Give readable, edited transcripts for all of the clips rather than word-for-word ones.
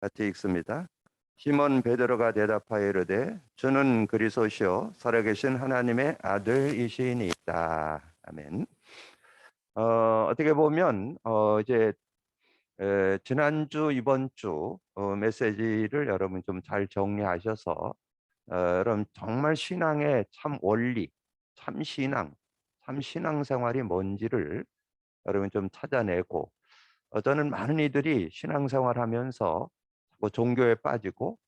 같이 읽습니다. 시몬 베드로가 대답하여 이르되 주는 그리스도시요 살아계신 하나님의 아들이시니이다. 아멘. 어떻게 보면 이제 지난주 이번 주 메시지를 여러분 좀 잘 정리하셔서 여러분 정말 신앙의 참 원리, 참 신앙생활이 뭔지를 여러분 좀 찾아내고 저는 많은 이들이 신앙생활하면서 뭐 종교에 빠지고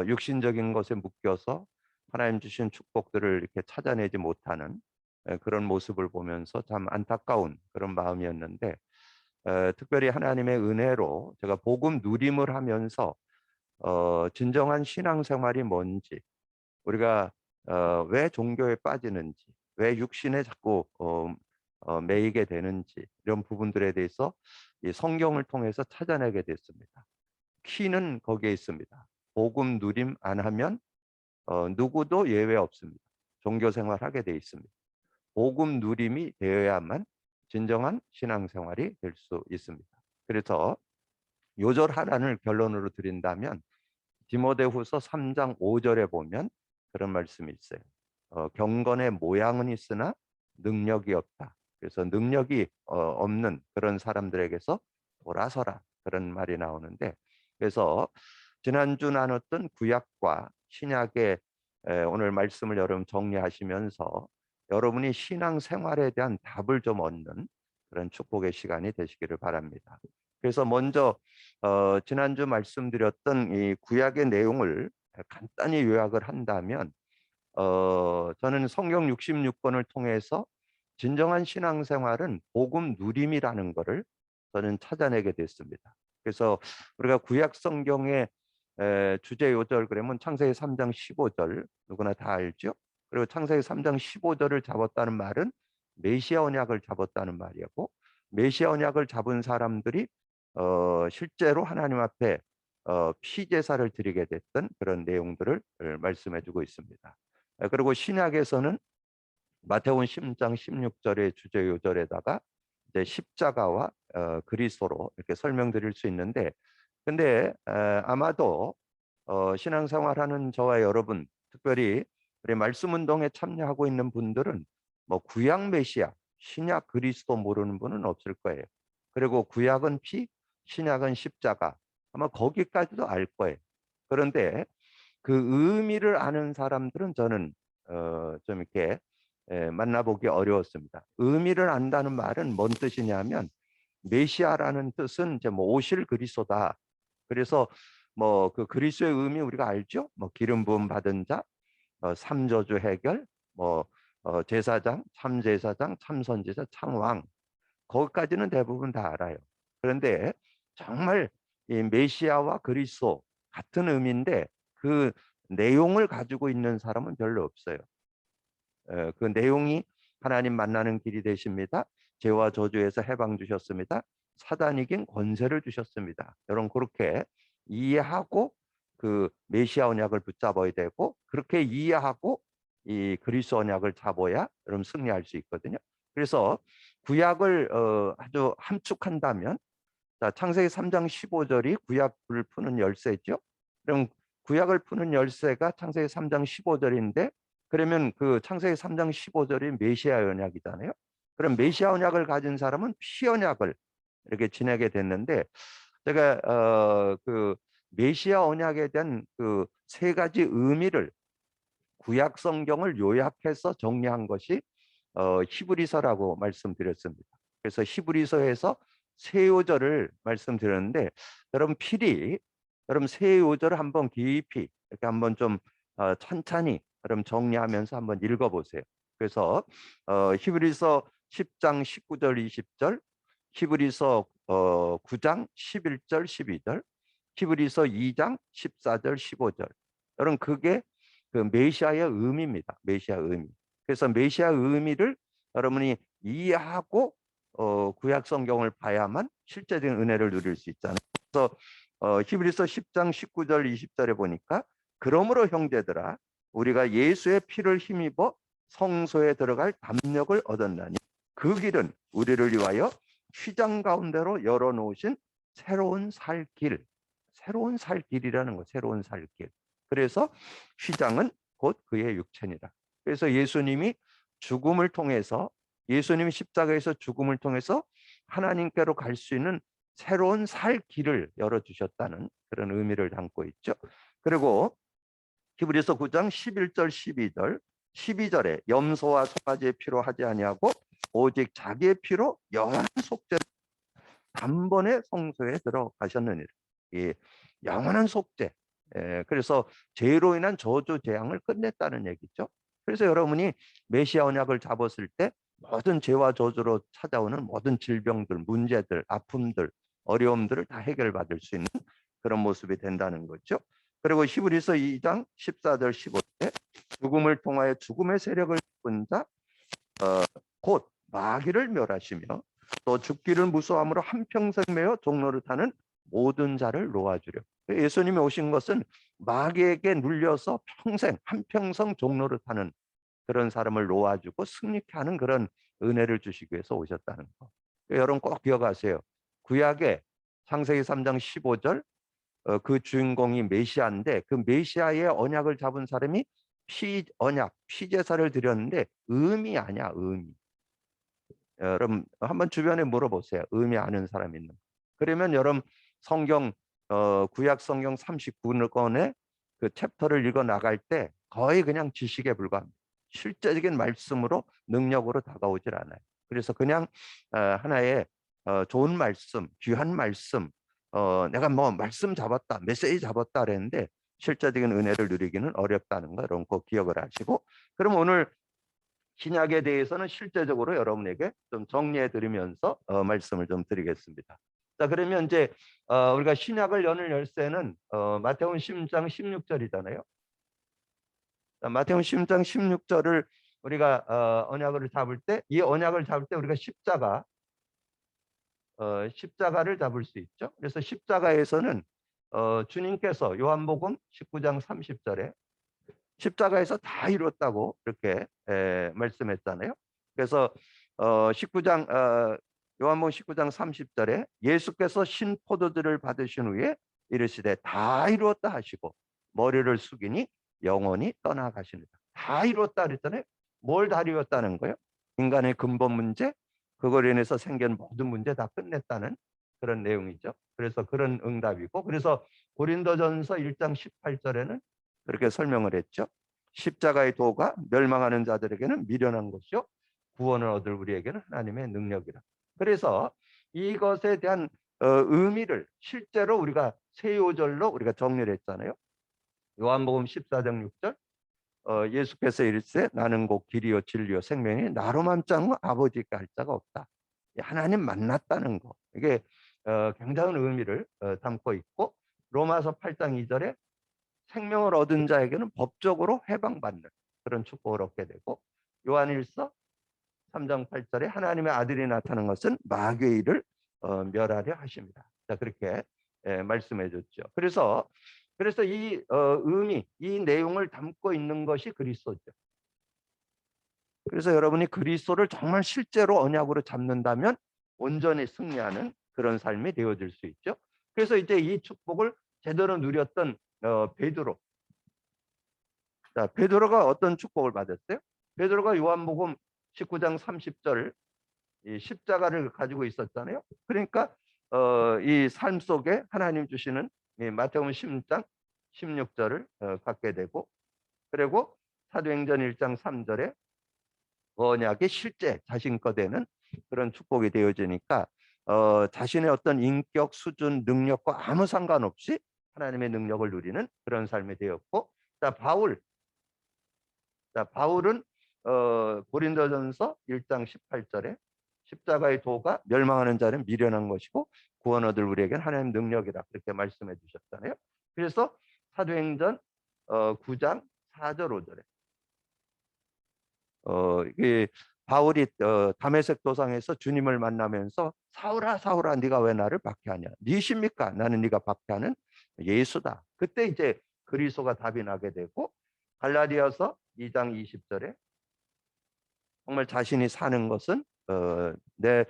육신적인 것에 묶여서 하나님 주신 축복들을 이렇게 찾아내지 못하는 그런 모습을 보면서 참 안타까운 그런 마음이었는데 특별히 하나님의 은혜로 제가 복음 누림을 하면서 진정한 신앙생활이 뭔지 우리가 왜 종교에 빠지는지 왜 육신에 자꾸 매이게 되는지 이런 부분들에 대해서 이 성경을 통해서 찾아내게 됐습니다. 키는 거기에 있습니다. 복음 누림 안 하면 누구도 예외 없습니다. 종교 생활하게 돼 있습니다. 복음 누림이 되어야만 진정한 신앙생활이 될 수 있습니다. 그래서 요절 하나를 결론으로 드린다면 디모데후서 3장 5절에 보면 그런 말씀이 있어요. 경건의 모양은 있으나 능력이 없다. 그래서 능력이 없는 그런 사람들에게서 돌아서라 그런 말이 나오는데 그래서 지난주 나눴던 구약과 신약의 오늘 말씀을 여러분 정리하시면서 여러분이 신앙생활에 대한 답을 좀 얻는 그런 축복의 시간이 되시기를 바랍니다. 그래서 먼저 지난주 말씀드렸던 이 구약의 내용을 간단히 요약을 한다면 저는 성경 66권을 통해서 진정한 신앙생활은 복음 누림이라는 것을 저는 찾아내게 됐습니다. 그래서 우리가 구약 성경의 주제 요절 그러면 창세기 3장 15절 누구나 다 알죠? 그리고 창세기 3장 15절을 잡았다는 말은 메시아 언약을 잡았다는 말이고 메시아 언약을 잡은 사람들이 실제로 하나님 앞에 피제사를 드리게 됐던 그런 내용들을 말씀해주고 있습니다. 그리고 신약에서는 마태복음 10장 16절의 주제 요절에다가 이제 십자가와 그리스도로 이렇게 설명드릴 수 있는데, 근데 아마도 신앙생활하는 저와 여러분, 특별히 우리 말씀 운동에 참여하고 있는 분들은 뭐 구약 메시아, 신약 그리스도 모르는 분은 없을 거예요. 그리고 구약은 피, 신약은 십자가, 아마 거기까지도 알 거예요. 그런데 그 의미를 아는 사람들은 저는 좀 이렇게 만나보기 어려웠습니다. 의미를 안다는 말은 뭔 뜻이냐면 메시아라는 뜻은 이제 뭐 오실 그리스도다. 그래서 뭐 그 그리스도의 의미 우리가 알죠? 뭐 기름 부음 받은 자, 삼저주 해결, 뭐 제사장, 참제사장, 참선제사, 참왕. 거기까지는 대부분 다 알아요. 그런데 정말 이 메시아와 그리스도 같은 의미인데 그 내용을 가지고 있는 사람은 별로 없어요. 그 내용이 하나님 만나는 길이 되십니다. 죄와 저주에서 해방 주셨습니다. 사단 이긴 권세를 주셨습니다. 여러분 그렇게 이해하고 그 메시아 언약을 붙잡아야 되고 그렇게 이해하고 이 그리스도 언약을 잡아야 여러분 승리할 수 있거든요. 그래서 구약을 아주 함축한다면 자, 창세기 3장 15절이 구약을 푸는 열쇠죠. 그럼 구약을 푸는 열쇠가 창세기 3장 15절인데 그러면 그 창세기 3장 15절이 메시아 언약이잖아요. 그럼 메시아 언약을 가진 사람은 피 언약을 이렇게 지내게 됐는데 제가 그 메시아 언약에 대한 그 세 가지 의미를 구약 성경을 요약해서 정리한 것이 히브리서라고 말씀드렸습니다. 그래서 히브리서에서 세 요절을 말씀드렸는데 여러분 필히 여러분 세 요절을 한번 깊이 이렇게 한번 좀 천천히 여러분 정리하면서 한번 읽어보세요. 그래서 히브리서 10장 19절 20절, 히브리서 9장 11절 12절, 히브리서 2장 14절 15절. 여러분 그게 그 메시아의 의미입니다. 메시아 의미. 그래서 메시아 의미를 여러분이 이해하고 구약 성경을 봐야만 실제적인 은혜를 누릴 수 있잖아요. 그래서 히브리서 10장 19절 20절에 보니까 그러므로 형제들아 우리가 예수의 피를 힘입어 성소에 들어갈 담력을 얻었나니 그 길은 우리를 위하여 휘장 가운데로 열어놓으신 새로운 살 길, 새로운 살 길이라는 거, 새로운 살 길. 그래서 휘장은 곧 그의 육체니라. 그래서 예수님이 죽음을 통해서, 예수님이 십자가에서 죽음을 통해서 하나님께로 갈 수 있는 새로운 살 길을 열어주셨다는 그런 의미를 담고 있죠. 그리고 히브리서 9장 11절 12절 12절에 염소와 송아지의 피로 하지 아니하고 오직 자기의 피로 영원한 속죄 단번에 성소에 들어가셨느니라. 이 영원한 속죄. 그래서 죄로 인한 저주 재앙을 끝냈다는 얘기죠. 그래서 여러분이 메시아 언약을 잡았을 때 모든 죄와 저주로 찾아오는 모든 질병들, 문제들, 아픔들, 어려움들을 다 해결받을 수 있는 그런 모습이 된다는 거죠. 그리고 히브리서 2장 14절 15절 죽음을 통하여 죽음의 세력을 꾼 자 곧 마귀를 멸하시며 또 죽기를 무서워함으로 한평생 매어 종로를 타는 모든 자를 놓아주려. 예수님이 오신 것은 마귀에게 눌려서 평생 한평생 종로를 타는 그런 사람을 놓아주고 승리케 하는 그런 은혜를 주시기 위해서 오셨다는 거. 여러분 꼭 기억하세요. 구약의 창세기 3장 15절 그 주인공이 메시아인데 그 메시아의 언약을 잡은 사람이 언약, 피제사를 드렸는데 의미 아니야, 의미. 여러분 한번 주변에 물어보세요. 의미 아는 사람 있는. 그러면 여러분 성경 구약 성경 39권의 그 챕터를 읽어 나갈 때 거의 그냥 지식에 불과합니다. 실제적인 말씀으로 능력으로 다가오질 않아요. 그래서 그냥 하나의 좋은 말씀, 귀한 말씀, 내가 뭐 말씀 잡았다, 메시지 잡았다 그랬는데 실제적인 은혜를 누리기는 어렵다는 거 여러분 꼭 기억을 하시고, 그럼 오늘 신약에 대해서는 실제적으로 여러분에게 좀 정리해 드리면서 말씀을 좀 드리겠습니다. 자, 그러면 이제 우리가 신약을 여는 열쇠는 마태복음 10장 16절이잖아요. 마태복음 10장 16절을 우리가 언약을 잡을 때, 이 언약을 잡을 때 우리가 십자가를 잡을 수 있죠. 그래서 십자가에서는 주님께서 요한복음 19장 30절에 십자가에서 다 이뤘다고 이렇게 말씀했잖아요. 그래서 19장 요한복음 19장 30절에 예수께서 신 포도주를 받으신 후에 이르시되 다 이루었다 하시고 머리를 숙이니 영원히 떠나가시니라. 다 이루었다 그랬잖아요. 뭘 다 이루었다는 거예요? 인간의 근본 문제, 그걸 인해서 생긴 모든 문제 다 끝냈다는 그런 내용이죠. 그래서 그런 응답이고, 그래서 고린도전서 1장 18절에는 그렇게 설명을 했죠. 십자가의 도가 멸망하는 자들에게는 미련한 것이요 구원을 얻을 우리에게는 하나님의 능력이라. 그래서 이것에 대한 의미를 실제로 우리가 세 요절로 우리가 정리를 했잖아요. 요한복음 14장 6절 예수께서 이르시되 나는 곧 길이요 진리요 생명이 나로만 짱 아버지께 할 자가 없다. 하나님 만났다는 거, 이게 굉장한 의미를 담고 있고, 로마서 8장 2절에 생명을 얻은 자에게는 법적으로 해방받는 그런 축복을 얻게 되고, 요한일서 3장 8절에 하나님의 아들이 나타난 것은 마귀의 일을 멸하려 하십니다. 자, 그렇게 말씀해 줬죠. 그래서 이 의미, 이 내용을 담고 있는 것이 그리스도죠. 그래서 여러분이 그리스도를 정말 실제로 언약으로 잡는다면 온전히 승리하는 그런 삶이 되어질 수 있죠. 그래서 이제 이 축복을 제대로 누렸던 베드로. 자, 베드로가 어떤 축복을 받았어요? 베드로가 요한복음 19장 30절 이 십자가를 가지고 있었잖아요. 그러니까 이 삶 속에 하나님 주시는 이 마태복음 10장 16절을 갖게 되고, 그리고 사도행전 1장 3절에 언약이 실제 자신 거 되는 그런 축복이 되어지니까 자신의 어떤 인격, 수준, 능력과 아무 상관없이 하나님의 능력을 누리는 그런 삶이 되었고, 바울은 고린도전서 1장 18절에 십자가의 도가 멸망하는 자는 미련한 것이고 구원 얻을 우리에게는 하나님 능력이라 그렇게 말씀해 주셨잖아요. 그래서 사도행전 9장 4절 5절에 이 바울이 다메섹 도상에서 주님을 만나면서 사울아 사울아 네가 왜 나를 박해하냐, 니십니까? 나는 네가 박해하는 예수다. 그때 이제 그리스도가 답이 나게 되고, 갈라디아서 2장 20절에 정말 자신이 사는 것은 내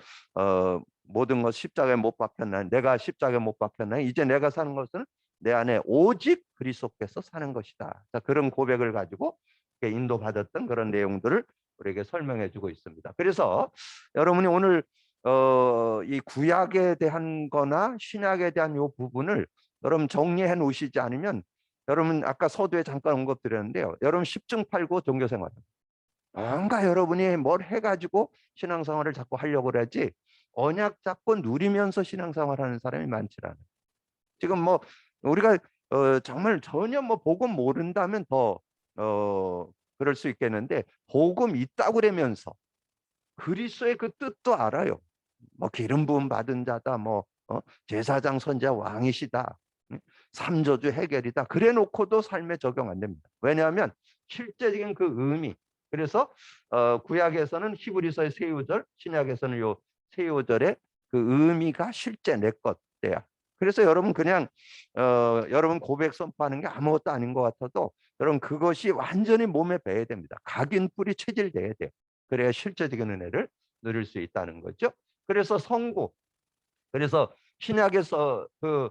모든 것 십자가에 못 박혔나니, 내가 십자가에 못 박혔나니 이제 내가 사는 것은 내 안에 오직 그리스도께서 사는 것이다. 자, 그런 고백을 가지고 인도받았던 그런 내용들을 우리에게 설명해 주고 있습니다. 그래서 여러분이 오늘 이 구약에 대한 거나 신약에 대한 이 부분을 여러분 정리해 놓으시지 않으면, 여러분 아까 서두에 잠깐 언급드렸는데요, 여러분 십중팔구 종교생활 뭔가 여러분이 뭘 해가지고 신앙생활을 자꾸 하려고 그러지, 언약 잡고 누리면서 신앙생활하는 사람이 많지 않아요. 지금 뭐 우리가 정말 전혀 뭐 복음 모른다면 더 그럴 수 있겠는데, 복음 있다고 그러면서 그리스도의 그 뜻도 알아요. 뭐 기름 부음 받은 자다, 뭐 제사장 선지자 왕이시다, 삼저주 해결이다, 그래 놓고도 삶에 적용 안 됩니다. 왜냐하면 실제적인 그 의미, 그래서 구약에서는 히브리서의 세 요절, 신약에서는 요 세 요절의 그 의미가 실제 내 것이야. 그래서 여러분 그냥 여러분 고백 선포하는 게 아무것도 아닌 것 같아도 여러분 그것이 완전히 몸에 배야 됩니다. 각인뿔이 체질돼야 돼요. 그래야 실제적인 은혜를 누릴 수 있다는 거죠. 그래서 성구, 그래서 신약에서 그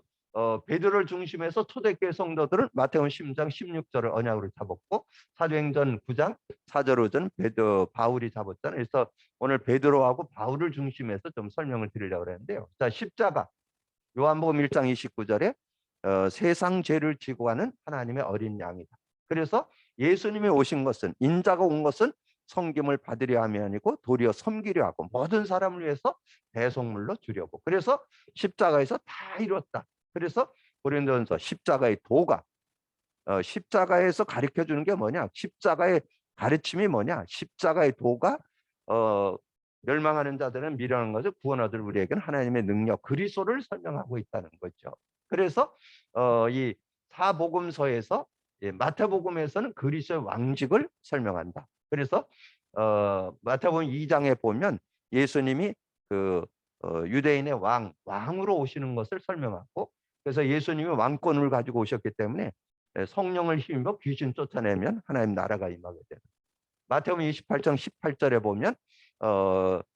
베드로를 중심해서 초대교회 성도들은 마태복음 10장 16절을 언약으로 잡았고, 사도행전 9장 4절 5절 바울이 잡았잖아요. 그래서 오늘 베드로하고 바울을 중심해서 좀 설명을 드리려고 했는데요. 자, 십자가, 요한복음 1장 29절에 세상 죄를 지고 가는 하나님의 어린 양이다. 그래서 예수님이 오신 것은, 인자가 온 것은 섬김을 받으려 함이 아니고 도리어 섬기려 하고 모든 사람을 위해서 대속물로 주려고. 그래서 십자가에서 다 이뤘다. 그래서 고린도전서 십자가의 도가, 십자가에서 가르쳐 주는 게 뭐냐, 십자가의 가르침이 뭐냐, 십자가의 도가 멸망하는 자들은 미련한 것을 구원하들 우리에게는 하나님의 능력 그리스도를 설명하고 있다는 거죠. 그래서 이 사복음서에서, 마태복음에서는 그리스도의 왕직을 설명한다. 그래서 마태복음 2장에 보면 예수님이 그 유대인의 왕으로 오시는 것을 설명하고, 그래서 예수님이 왕권을 가지고 오셨기 때문에 성령을 힘입어 귀신 쫓아내면 하나님 나라가 임하게 되는. 마태복음 28장 18절에 보면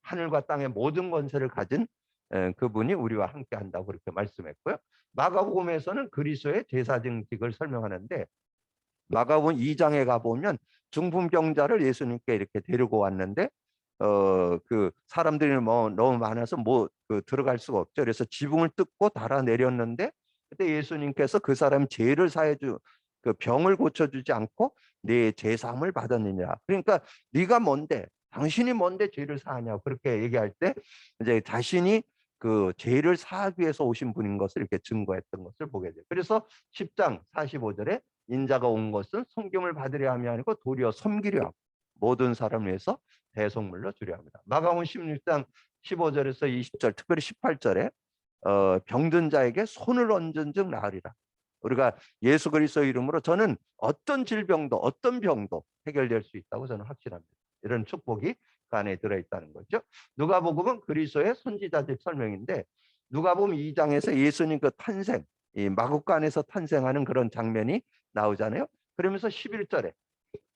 하늘과 땅의 모든 권세를 가진 그분이 우리와 함께 한다고 그렇게 말씀했고요. 마가복음에서는 그리스도의 제사장직을 설명하는데, 마가복음 2장에 가보면 중풍병자를 예수님께 이렇게 데리고 왔는데 그 사람들이 뭐 너무 많아서 들어갈 수가 없죠. 그래서 지붕을 뜯고 달아 내렸는데, 그때 예수님께서 그 사람 죄를 사해주, 그 병을 고쳐주지 않고 네 제사함을 받았느냐. 그러니까 네가 뭔데, 당신이 뭔데 죄를 사하냐고 그렇게 얘기할 때, 이제 자신이 그 죄를 사하기 위해서 오신 분인 것을 이렇게 증거했던 것을 보게 돼요. 그래서 10장 45절에 인자가 온 것은 섬김을 받으려 함이 아니고 도리어 섬기려 하고 모든 사람을 위해서 대속물로 주려 합니다. 마가복음 16장 15절에서 20절, 특별히 18절에 병든 자에게 손을 얹은 즉 나으리라. 우리가 예수 그리스도 이름으로 저는 어떤 질병도 어떤 병도 해결될 수 있다고 저는 확신합니다. 이런 축복이 그 안에 들어있다는 거죠. 누가복음은 그리스도의 선지자적 설명인데, 누가복음 2장에서 예수님 그 탄생, 이 마구간에서 탄생하는 그런 장면이 나오잖아요. 그러면서 11절에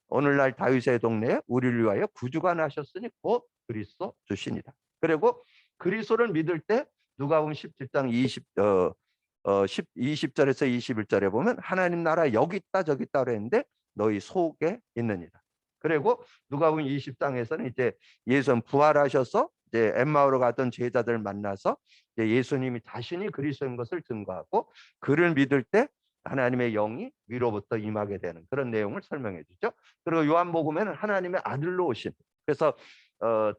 오늘날 다윗의 동네에 우리를 위하여 구주가 나셨으니 곧 그리스도 주시니라. 그리고 그리스도를 믿을 때 누가복음 17장 20절에서 21절에 보면 하나님 나라 여기 있다 저기 있다 그랬는데 너희 속에 있느니라. 그리고 누가복음 20장에서는 이제 예수는 부활하셔서 이제 엠마오로 갔던 제자들 만나서 이제 예수님이 자신이 그리스도인 것을 증거하고, 그를 믿을 때 하나님의 영이 위로부터 임하게 되는 그런 내용을 설명해 주죠. 그리고 요한복음에는 하나님의 아들로 오신, 그래서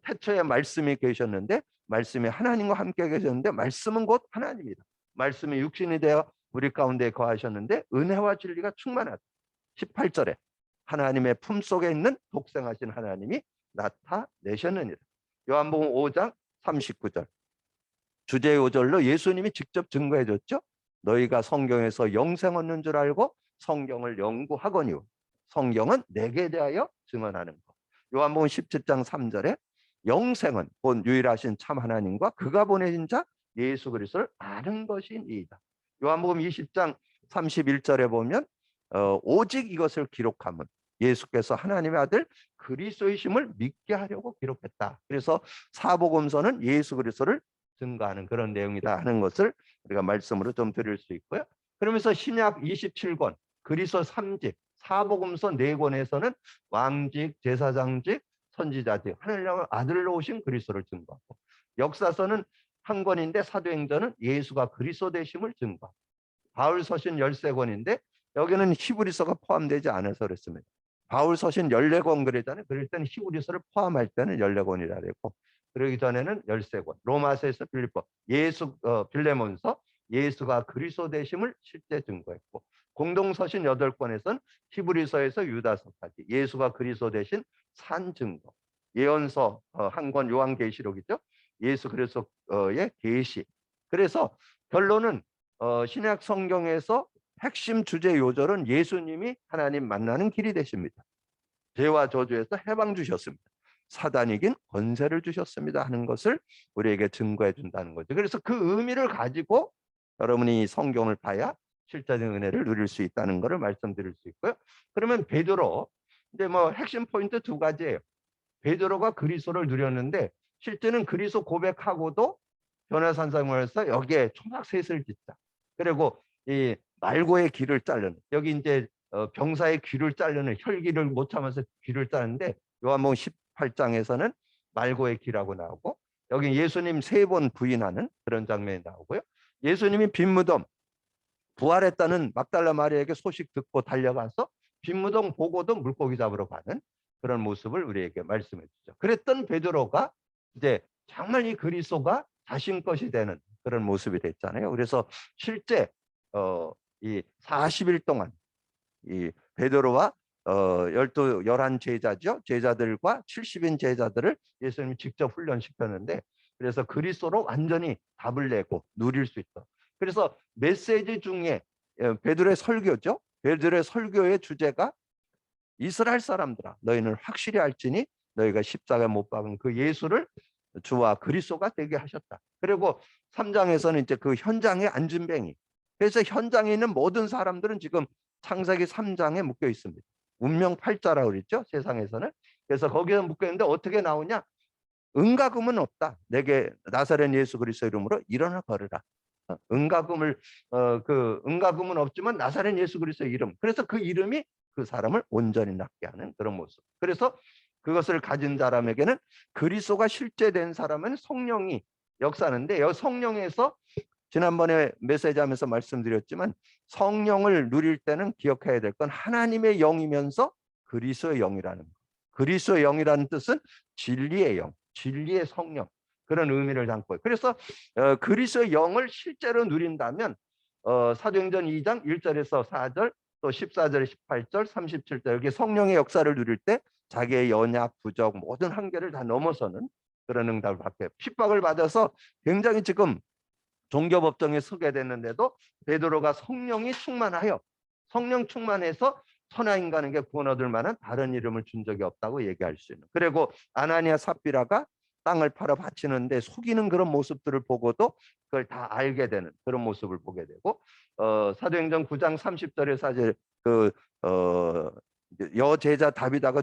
태초에 말씀이 계셨는데 말씀이 하나님과 함께 계셨는데 말씀은 곧 하나님이다. 말씀이 육신이 되어 우리 가운데 거하셨는데 은혜와 진리가 충만하다. 18절에 하나님의 품속에 있는 독생하신 하나님이 나타내셨느니라. 요한복음 5장 39절 주제 요절로 예수님이 직접 증거해 줬죠. 너희가 성경에서 영생 얻는 줄 알고 성경을 연구하거니와 성경은 내게 대하여 증언하는 것. 요한복음 17장 3절에 영생은 본 유일하신 참 하나님과 그가 보내신 자 예수 그리스도를 아는 것이니이다. 요한복음 20장 31절에 보면 오직 이것을 기록함은 예수께서 하나님의 아들 그리스도이심을 믿게 하려고 기록했다. 그래서 사복음서는 예수 그리스도를 증거하는 그런 내용이다 하는 것을 우리가 말씀으로 좀 드릴 수 있고요. 그러면서 신약 27권, 그리스도 3집, 사복음서 4권에서는 왕직, 제사장직, 선지자직, 하늘나라 아들로 오신 그리스도를 증거하고, 역사서는 한 권인데 사도행전은 예수가 그리스도 되심을 증거하고, 바울 서신 13권인데 여기는 히브리서가 포함되지 않아서 그렇습니다. 바울 서신 14권 그랬잖아요. 그럴 때는 히브리서를 포함할 때는 14권이라 그랬고, 그러기 전에는 13권. 로마서에서 빌립보, 빌레몬서 예수가 그리스도 되심을 실제 증거했고, 공동서신 8권에서는 히브리서에서 유다서까지 예수가 그리스도 되신 산 증거. 예언서 한 권 요한계시록이죠. 예수 그리스도의 계시. 그래서 결론은 신약 성경에서 핵심 주제 요절은 예수님이 하나님 만나는 길이 되십니다. 죄와 저주에서 해방 주셨습니다. 사단에겐 권세를 주셨습니다 하는 것을 우리에게 증거해 준다는 거죠. 그래서 그 의미를 가지고 여러분이 성경을 봐야 실제적인 은혜를 누릴 수 있다는 것을 말씀드릴 수 있고요. 그러면 베드로, 이제 뭐 핵심 포인트 2가지예요. 베드로가 그리스도를 누렸는데 실제는 그리스도 고백하고도 변화산상에서 여기에 초막셋을 짓자. 그리고 이 말고의 귀를 자르는, 여기 이제 병사의 귀를 자르는, 혈기를 못 참아서 귀를 자르는데 요한복음 18장에서는 말고의 귀라고 나오고, 여기 예수님 3번 부인하는 그런 장면이 나오고요. 예수님이 빈무덤 부활했다는 막달라 마리아에게 소식 듣고 달려가서 빈무덤 보고도 물고기 잡으러 가는 그런 모습을 우리에게 말씀해 주죠. 그랬던 베드로가 이제 정말 이 그리스도가 자신 것이 되는 그런 모습이 됐잖아요. 그래서 실제 이 40일 동안 이 베드로와 11 제자죠. 제자들과 70인 제자들을 예수님이 직접 훈련시켰는데, 그래서 그리스도로 완전히 답을 내고 누릴 수 있다. 그래서 메시지 중에 베드로의 설교죠. 베드로의 설교의 주제가 이스라엘 사람들아 너희는 확실히 알지니 너희가 십자가에 못 박은 그 예수를 주와 그리스도가 되게 하셨다. 그리고 3장에서는 이제 그 현장의 안진뱅이. 그래서 현장에 있는 모든 사람들은 지금 창세기 3장에 묶여 있습니다. 운명 팔자라고 그랬죠, 세상에서는. 그래서 거기에 묶여 있는데 어떻게 나오냐? 은가금은 없다. 내게 나사렛 예수 그리스도 이름으로 일어나 걸으라. 은가금은 없지만 나사렛 예수 그리스도 이름. 그래서 그 이름이 그 사람을 온전히 낫게 하는 그런 모습. 그래서 그것을 가진 사람에게는 그리스도가 실제된 사람은 성령이 역사하는데, 여기 성령에서 지난번에 메시지하면서 말씀드렸지만 성령을 누릴 때는 기억해야 될 건 하나님의 영이면서 그리스도의 영이라는 거. 그리스도의 영이라는 뜻은 진리의 영, 진리의 성령, 그런 의미를 담고 있어요. 그래서 그리스도의 영을 실제로 누린다면 사도행전 2장 1절에서 4절, 또 14절, 18절, 37절 이렇게 성령의 역사를 누릴 때 자기의 연약, 부족, 모든 한계를 다 넘어서는 그런 응답을 받게, 핍박을 받아서 굉장히 지금 종교법정에 서게 됐는데도 베드로가 성령이 충만하여, 성령 충만해서 천하 인간에게 구원 얻을 만한 다른 이름을 준 적이 없다고 얘기할 수 있는. 그리고 아나니아 삽비라가 땅을 팔아 바치는데 속이는 그런 모습들을 보고도 그걸 다 알게 되는 그런 모습을 보게 되고, 사도행전 9장 30절에 사실 여제자 다비다가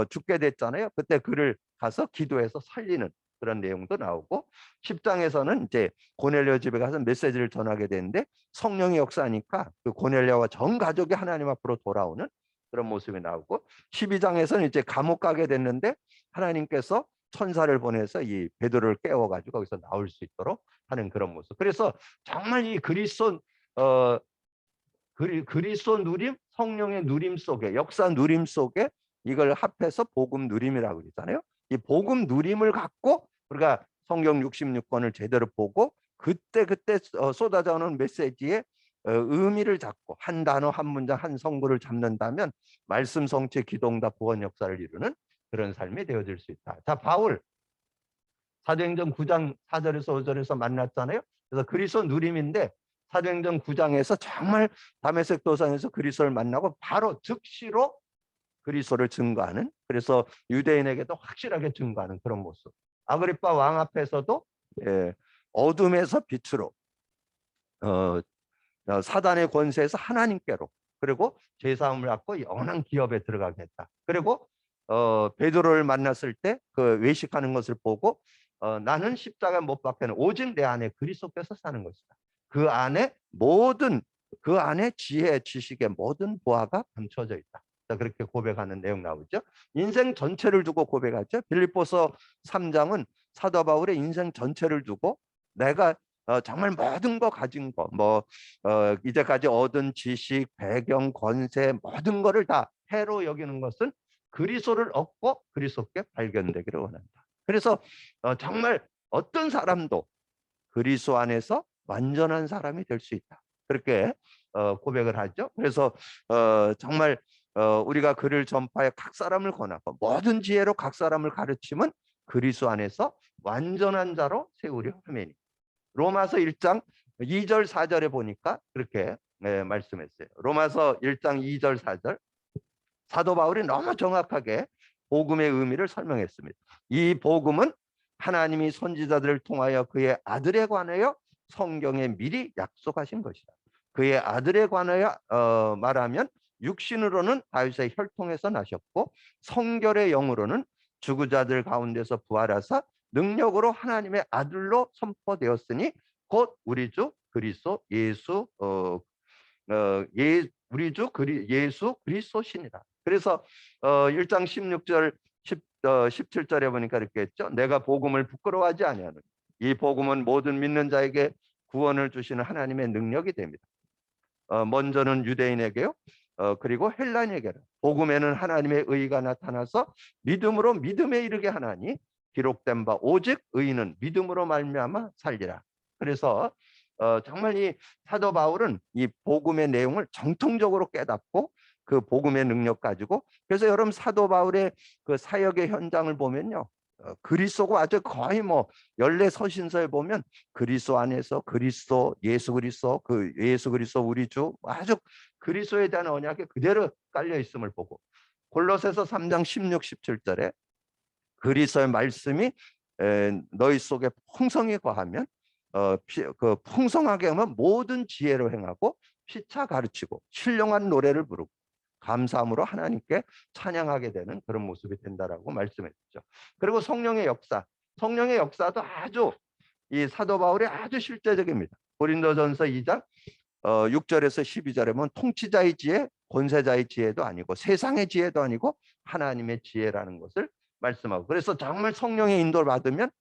죽게 됐잖아요. 그때 그를 가서 기도해서 살리는 그런 내용도 나오고, 10장에서는 이제 고넬료 집에 가서 메시지를 전하게 되는데 성령이 역사하니까 그 고넬료와 전 가족이 하나님 앞으로 돌아오는 그런 모습이 나오고, 12장에서는 이제 감옥 가게 됐는데 하나님께서 천사를 보내서 이 베드로를 깨워가지고 거기서 나올 수 있도록 하는 그런 모습. 그래서 정말 이 그리스도 누림, 성령의 누림 속에, 역사 누림 속에 이걸 합해서 복음 누림이라고 그러잖아요. 이 복음 누림을 갖고 우리가 성경 66권을 제대로 보고 그때 쏟아져 오는 메시지의 의미를 잡고 한 단어, 한 문장, 한 성구를 잡는다면 말씀, 성취, 기도응답, 구원 역사를 이루는 그런 삶이 되어질 수 있다. 자, 바울 사도행전 9장 4절에서 5절에서 만났잖아요. 그래서 그리스도 누림인데 사도행전 9장에서 정말 다메섹 도상에서 그리스도를 만나고 바로 즉시로 그리스도를 증거하는, 그래서 유대인에게도 확실하게 증거하는 그런 모습. 아그리빠 왕 앞에서도 어둠에서 빛으로, 사단의 권세에서 하나님께로, 그리고 죄사함을 받고 영원한 기업에 들어가겠다. 그리고 베드로를 만났을 때 그 외식하는 것을 보고 나는 십자가 못 박혀는 오직 내 안에 그리스도께서 사는 것이다. 그 안에 그 안에 지혜, 지식의 모든 보화가 감춰져 있다. 자, 그렇게 고백하는 내용 나오죠. 인생 전체를 두고 고백하죠. 빌립보서 3장은 사도 바울의 인생 전체를 두고 내가 정말 모든 거 가진 거, 이제까지 얻은 지식, 배경, 권세, 모든 거를 다 해로 여기는 것은 그리스도를 얻고 그리스도께 발견되기를 원한다. 그래서 정말 어떤 사람도 그리스도 안에서 완전한 사람이 될 수 있다. 그렇게 고백을 하죠. 그래서 정말 우리가 그를 전파해 각 사람을 권하고 모든 지혜로 각 사람을 가르치면 그리스도 안에서 완전한 자로 세우려 하매니. 로마서 1장 2절 4절에 보니까 그렇게 말씀했어요. 로마서 1장 2절 4절 사도 바울이 너무 정확하게 복음의 의미를 설명했습니다. 이 복음은 하나님이 선지자들을 통하여 그의 아들에 관하여 성경에 미리 약속하신 것이다. 그의 아들에 관하여 말하면 육신으로는 다윗의 혈통에서 나셨고 성결의 영으로는 죽은 자들 가운데서 부활하사 능력으로 하나님의 아들로 선포되었으니 곧 우리 주 그리스도 예수 우리 주 예수 그리스도시니라. 그래서 1장 16절 17절에 보니까 이렇게 했죠. 내가 복음을 부끄러워하지 아니하노니 이 복음은 모든 믿는 자에게 구원을 주시는 하나님의 능력이 됩니다. 먼저는 유대인에게요. 그리고 헬라인에게는 복음에는 하나님의 의가 나타나서 믿음으로 믿음에 이르게 하나니 기록된 바 오직 의인은 믿음으로 말미암아 살리라. 그래서 정말 이 사도 바울은 이 복음의 내용을 정통적으로 깨닫고 그 복음의 능력 가지고 그래서 여러분 사도 바울의 그 사역의 현장을 보면요. 그리스도가 아주 거의 연례 서신서에 보면 그리스도 안에서 그리스도 예수 그리스도 그 예수 그리스도 우리 주 아주 그리스도에 대한 언약이 그대로 깔려 있음을 보고 골로새서 3장 16, 17절에 그리스도의 말씀이 너희 속에 풍성히 거하면 그 풍성하게 하면 모든 지혜로 행하고 피차 가르치고 신령한 노래를 부르고 감사함으로 하나님께 찬양하게 되는 그런 모습이 된다라고 말씀했죠. 그리고 성령의 역사도 아주 이 사도 바울이 아주 실제적입니다. 고린도전서 2장 6절에서 12절에 보면 통치자의 지혜, 권세자의 지혜도 아니고 세상의 지혜도 아니고 하나님의 지혜라는 것을 말씀하고 그래서 정말 성령의 인도를 받으면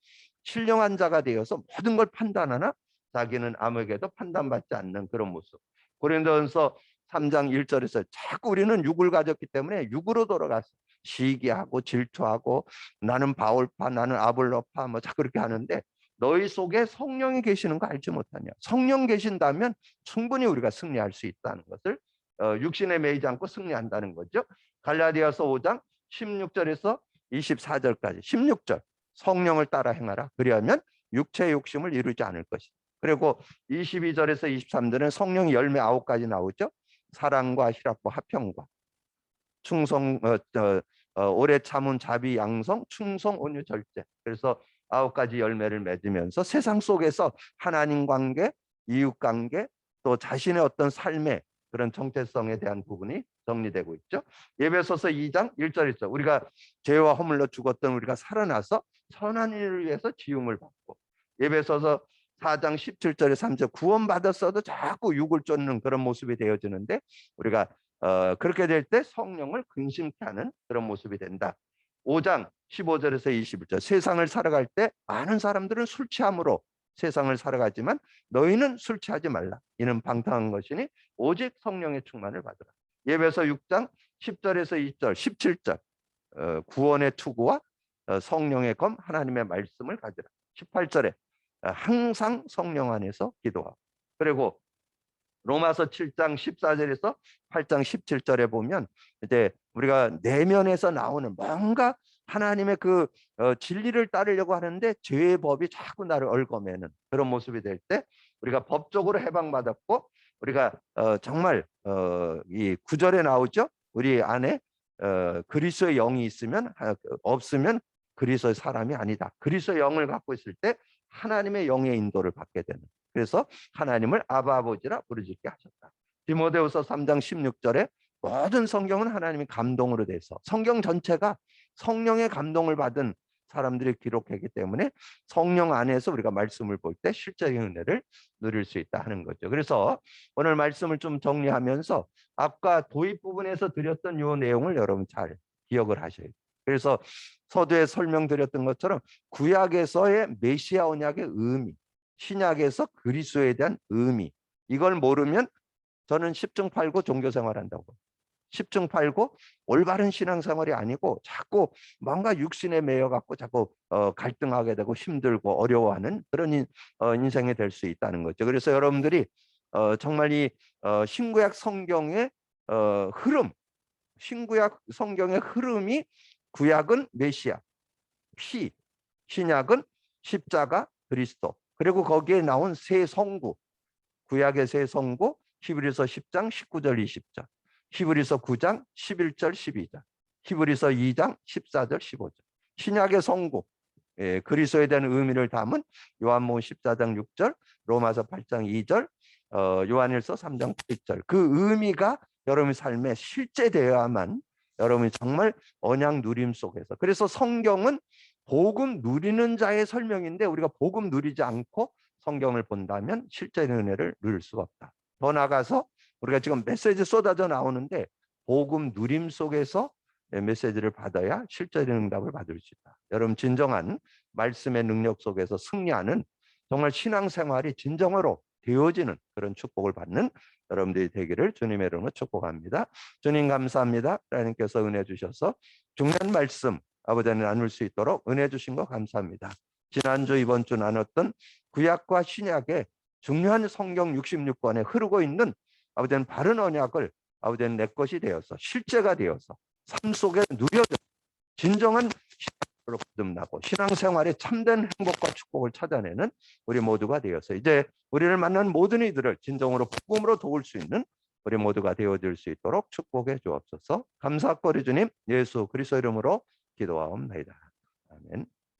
신령한 자가 되어서 모든 걸 판단하나 자기는 아무에게도 판단받지 않는 그런 모습. 고린도전서 3장 1절에서 자꾸 우리는 육을 가졌기 때문에 육으로 돌아가서 시기하고 질투하고 나는 바울파 나는 아볼로파 자꾸 그렇게 하는데 너희 속에 성령이 계시는 거 알지 못하냐. 성령 계신다면 충분히 우리가 승리할 수 있다는 것을 육신에 매이지 않고 승리한다는 거죠. 갈라디아서 5장 16절에서 24절까지 16절 성령을 따라 행하라. 그리하면 육체의 욕심을 이루지 않을 것이다. 그리고 22절에서 23절은 성령의 열매 9가지 나오죠. 사랑과 희락과 화평과 충성, 오래 참은 자비, 양성, 충성, 온유, 절제. 그래서 9가지 열매를 맺으면서 세상 속에서 하나님 관계, 이웃 관계, 또 자신의 어떤 삶의 그런 정체성에 대한 부분이 정리되고 있죠. 에베소서 2장 1절에 우리가 죄와 허물로 죽었던 우리가 살아나서 선한 일을 위해서 지음을 받고 에베소서 4장 17절에 3절 구원받았어도 자꾸 육을 쫓는 그런 모습이 되어지는데 우리가 그렇게 될 때 성령을 근심케 하는 그런 모습이 된다. 5장 15절에서 21절 세상을 살아갈 때 많은 사람들은 술 취함으로 세상을 살아가지만 너희는 술 취하지 말라. 이는 방탕한 것이니 오직 성령의 충만을 받으라. 예배서 6장 10절에서 2절 17절 구원의 투구와 성령의 검 하나님의 말씀을 가지라. 18절에 항상 성령 안에서 기도하고 그리고 로마서 7장 14절에서 8장 17절에 보면 이제 우리가 내면에서 나오는 뭔가 하나님의 그 진리를 따르려고 하는데 죄의 법이 자꾸 나를 얽어매는 그런 모습이 될 때 우리가 법적으로 해방받았고 우리가 정말 이 9절에 나오죠. 우리 안에 그리스도의 영이 있으면 없으면 그리스도의 사람이 아니다. 그리스도의 영을 갖고 있을 때 하나님의 영의 인도를 받게 되는 그래서 하나님을 아바 아버지라 부르짖게 하셨다. 디모데후서 3장 16절에 모든 성경은 하나님의 감동으로 돼서 성경 전체가 성령의 감동을 받은 사람들이 기록했기 때문에 성령 안에서 우리가 말씀을 볼 때 실제의 은혜를 누릴 수 있다 하는 거죠. 그래서 오늘 말씀을 좀 정리하면서 아까 도입 부분에서 드렸던 이 내용을 여러분 잘 기억을 하셔야 돼요. 그래서 서두에 설명드렸던 것처럼 구약에서의 메시아 언약의 의미, 신약에서 그리스도에 대한 의미, 이걸 모르면 저는 10중 8구 종교 생활한다고. 10중 8구 올바른 신앙생활이 아니고 자꾸 뭔가 육신에 매여 갖고 자꾸 갈등하게 되고 힘들고 어려워하는 그런 인생이 될 수 있다는 거죠. 그래서 여러분들이 정말 이 신구약 성경의 흐름, 신구약 성경의 흐름이 구약은 메시아, 피, 신약은 십자가, 그리스도, 그리고 거기에 나온 세 성구, 구약의 세 성구, 히브리서 10장 19절 20절, 히브리서 9장 11절 12절, 히브리서 2장 14절 15절. 신약의 성구, 그리스도에 대한 의미를 담은 요한복음 14장 6절, 로마서 8장 2절, 요한일서 3장 8절. 그 의미가 여러분의 삶에 실제되어야만 여러분이 정말 언약 누림 속에서. 그래서 성경은 복음 누리는 자의 설명인데 우리가 복음 누리지 않고 성경을 본다면 실제의 은혜를 누릴 수가 없다. 더 나아가서 우리가 지금 메시지 쏟아져 나오는데 복음 누림 속에서 메시지를 받아야 실제의 응답을 받을 수 있다. 여러분 진정한 말씀의 능력 속에서 승리하는 정말 신앙생활이 진정으로 되어지는 그런 축복을 받는 여러분들이 되기를 주님의 이름으로 축복합니다. 주님 감사합니다. 하나님께서 은혜 주셔서 중요한 말씀 아버지는 나눌 수 있도록 은혜 주신 거 감사합니다. 지난주 이번 주 나눴던 구약과 신약의 중요한 성경 66권에 흐르고 있는 아버지는 바른 언약을 아버지는 내 것이 되어서 실제가 되어서 삶 속에 누려져 진정한 신앙으로 거듭나고 신앙생활에 참된 행복과 축복을 찾아내는 우리 모두가 되어서 이제 우리를 만난 모든 이들을 진정으로 복음으로 도울 수 있는 우리 모두가 되어질 수 있도록 축복해 주옵소서. 감사거리 주님 예수 그리스도 이름으로 기도하옵나이다. 아멘.